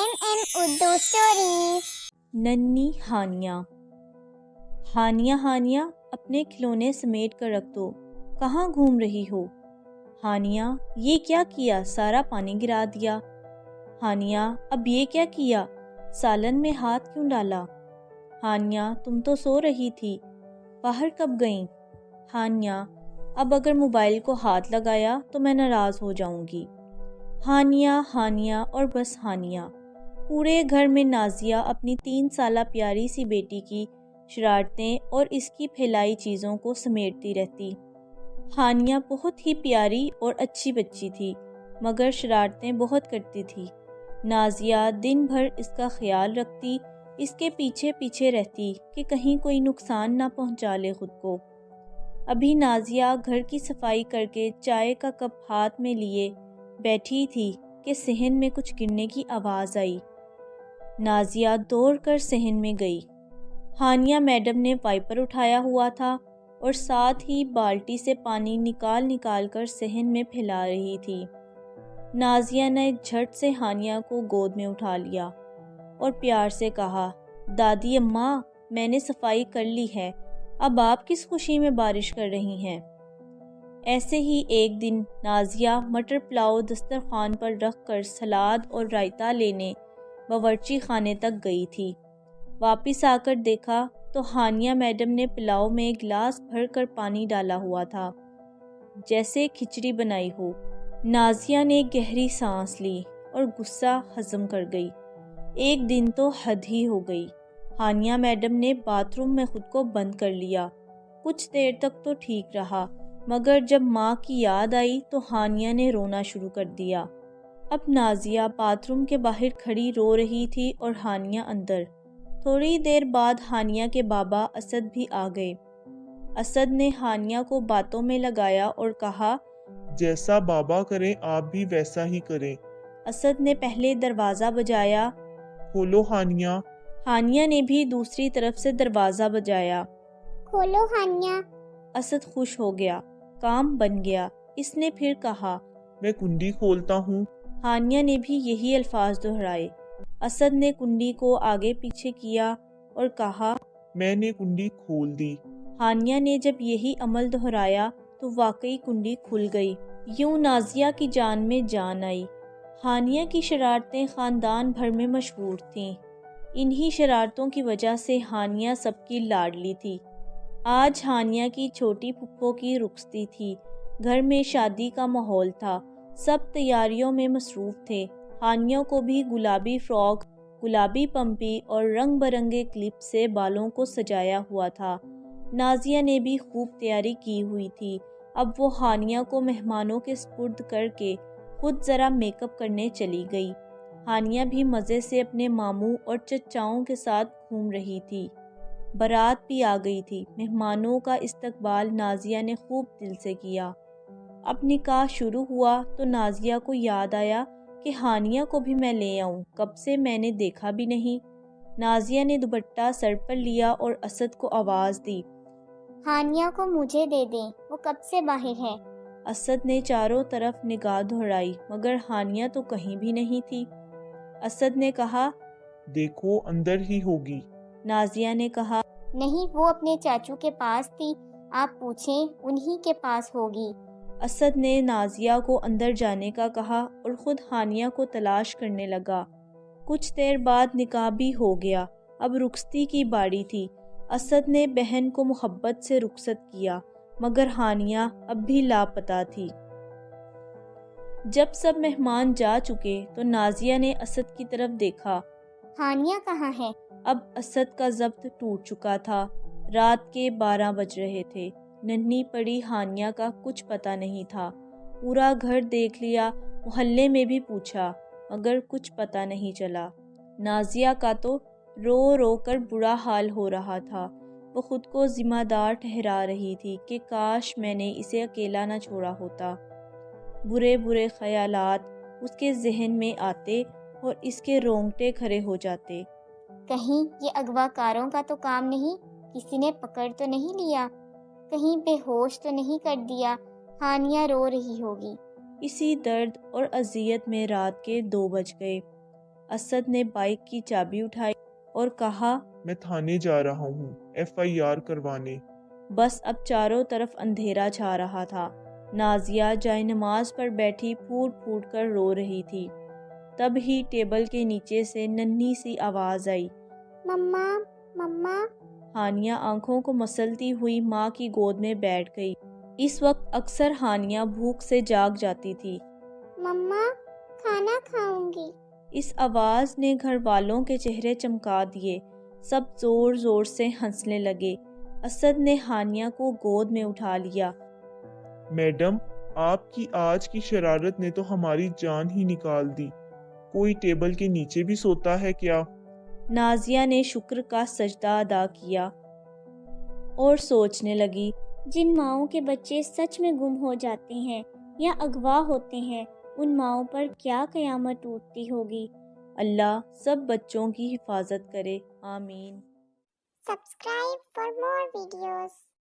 Urdu stories. नन्ही हानिया। हानिया हानिया अपने खिलौने समेट कर रख दो, कहाँ घूम रही हो? हानिया, ये क्या किया, सारा पानी गिरा दिया। हानिया, अब ये क्या किया, सालन में हाथ क्यों डाला? हानिया, तुम तो सो रही थी, बाहर कब गईं? हानिया, अब अगर मोबाइल को हाथ लगाया तो मैं नाराज़ हो जाऊंगी। हानिया हानिया और बस हानिया। पूरे घर में नाजिया अपनी 3 साला प्यारी सी बेटी की शरारतें और इसकी फैलाई चीज़ों को समेटती रहती। हानिया बहुत ही प्यारी और अच्छी बच्ची थी, मगर शरारतें बहुत करती थी। नाजिया दिन भर इसका ख्याल रखती, इसके पीछे पीछे रहती कि कहीं कोई नुकसान ना पहुंचा ले खुद को। अभी नाजिया घर की सफाई करके चाय का कप हाथ में लिए बैठी थी कि सहन में कुछ गिरने की आवाज़ आई। नाजिया दौड़ कर सहन में गई। हानिया मैडम ने वाइपर उठाया हुआ था और साथ ही बाल्टी से पानी निकाल निकाल कर सहन में फैला रही थी। नाजिया ने झट से हानिया को गोद में उठा लिया और प्यार से कहा, दादी अम्मा, मैंने सफाई कर ली है, अब आप किस खुशी में बारिश कर रही हैं? ऐसे ही एक दिन नाजिया मटर पुलाव दस्तरखान पर रख कर सलाद और रायता लेने बावर्ची खाने तक गई थी। वापस आकर देखा तो हानिया मैडम ने पुलाव में गिलास भर कर पानी डाला हुआ था, जैसे खिचड़ी बनाई हो। नाजिया ने गहरी सांस ली और गुस्सा हजम कर गई। एक दिन तो हद ही हो गई। हानिया मैडम ने बाथरूम में खुद को बंद कर लिया। कुछ देर तक तो ठीक रहा, मगर जब माँ की याद आई तो हानिया ने रोना शुरू कर दिया। अब नाजिया बाथरूम के बाहर खड़ी रो रही थी और हानिया अंदर। थोड़ी देर बाद हानिया के बाबा असद भी आ गए। असद ने हानिया को बातों में लगाया और कहा, जैसा बाबा करें आप भी वैसा ही करें। असद ने पहले दरवाज़ा बजाया। खोलो हानिया। हानिया ने भी दूसरी तरफ से दरवाज़ा बजाया। खोलो हानिया। असद खुश हो गया, काम बन गया। इसने फिर कहा, मैं कुंडी खोलता हूँ। हानिया ने भी यही अल्फाज दोहराए। असद ने कुंडी को आगे पीछे किया और कहा, मैंने कुंडी खोल दी। हानिया ने जब यही अमल दोहराया तो वाकई कुंडी खुल गई। यूं नाजिया की जान में जान आई। हानिया की शरारतें खानदान भर में मशहूर थीं। इन्हीं शरारतों की वजह से हानिया सबकी लाडली थी। आज हानिया की छोटी फुप्पो की रुखसती थी। घर में शादी का माहौल था, सब तैयारियों में मसरूफ़ थे। हानिया को भी गुलाबी फ्रॉक, गुलाबी पम्पी और रंग बरंगे क्लिप से बालों को सजाया हुआ था। नाजिया ने भी खूब तैयारी की हुई थी। अब वो हानिया को मेहमानों के सुपुर्द करके खुद ज़रा मेकअप करने चली गई। हानिया भी मज़े से अपने मामू और चचाओं के साथ घूम रही थी। बारात भी आ गई थी। मेहमानों का इस्तकबाल नाजिया ने खूब दिल से किया। अब निकाह शुरू हुआ तो नाजिया को याद आया कि हानिया को भी मैं ले आऊं, कब से मैंने देखा भी नहीं। नाजिया ने दुपट्टा सर पर लिया और असद को आवाज़ दी, हानिया को मुझे दे दें, वो कब से बाहर है। असद ने चारों तरफ निगाह दोहराई, मगर हानिया तो कहीं भी नहीं थी। असद ने कहा, देखो अंदर ही होगी। नाजिया ने कहा, नहीं, वो अपने चाचू के पास थी, आप पूछें, उन्हीं के पास होगी। असद ने नाजिया को अंदर जाने का कहा और खुद हानिया को तलाश करने लगा। कुछ देर बाद निकाह भी हो गया। अब रुखसती की बारी थी। असद ने बहन को मोहब्बत से रुखसत किया, मगर हानिया अब भी लापता थी। जब सब मेहमान जा चुके तो नाजिया ने असद की तरफ देखा। हानिया कहाँ है? अब असद का ज़ब्त टूट चुका था। रात के 12 बज रहे थे। नन्ही पड़ी हानिया का कुछ पता नहीं था। पूरा घर देख लिया, मोहल्ले में भी पूछा, मगर कुछ पता नहीं चला। नाजिया का तो रो रो कर बुरा हाल हो रहा था। वो खुद को जिम्मेदार ठहरा रही थी कि काश मैंने इसे अकेला न छोड़ा होता। बुरे बुरे ख्यालात उसके जहन में आते और इसके रोंगटे खड़े हो जाते। कहीं ये अगवाकारों का तो काम नहीं, किसी ने पकड़ तो नहीं लिया, कहीं बेहोश तो नहीं कर दिया। हानिया रो रही होगी। इसी दर्द और अजियत में रात के 2 बज गए। اسد نے بائک کی چابی اٹھائی اور کہا، میں تھانے جا رہا ہوں FIR کروانے۔ بس اب چاروں طرف اندھیرا چھا رہا تھا۔ نازیہ جائے نماز پر بیٹھی پھوٹ پھوٹ کر رو رہی تھی۔ تب ہی ٹیبل کے نیچے سے ننھی سی آواز آئی، مما مما۔ ہانیہ آنکھوں کو مسلتی ہوئی ماں کی گود میں بیٹھ گئی۔ اس وقت اکثر ہانیہ بھوک سے جاگ جاتی تھی۔ مما کھانا کھاؤں گی۔ اس آواز نے گھر والوں کے چہرے چمکا دیے۔ سب زور زور سے ہنسنے لگے۔ اسد نے ہانیہ کو گود میں اٹھا لیا۔ میڈم، آپ کی آج کی شرارت نے تو ہماری جان ہی نکال دی۔ کوئی ٹیبل کے نیچے بھی سوتا ہے کیا؟ نازیہ نے شکر کا سجدہ ادا کیا اور سوچنے لگی، جن ماؤں کے بچے سچ میں گم ہو جاتے ہیں یا اغوا ہوتے ہیں، ان ماؤں پر کیا قیامت ٹوٹتی ہوگی۔ اللہ سب بچوں کی حفاظت کرے، آمین۔ Subscribe for more videos.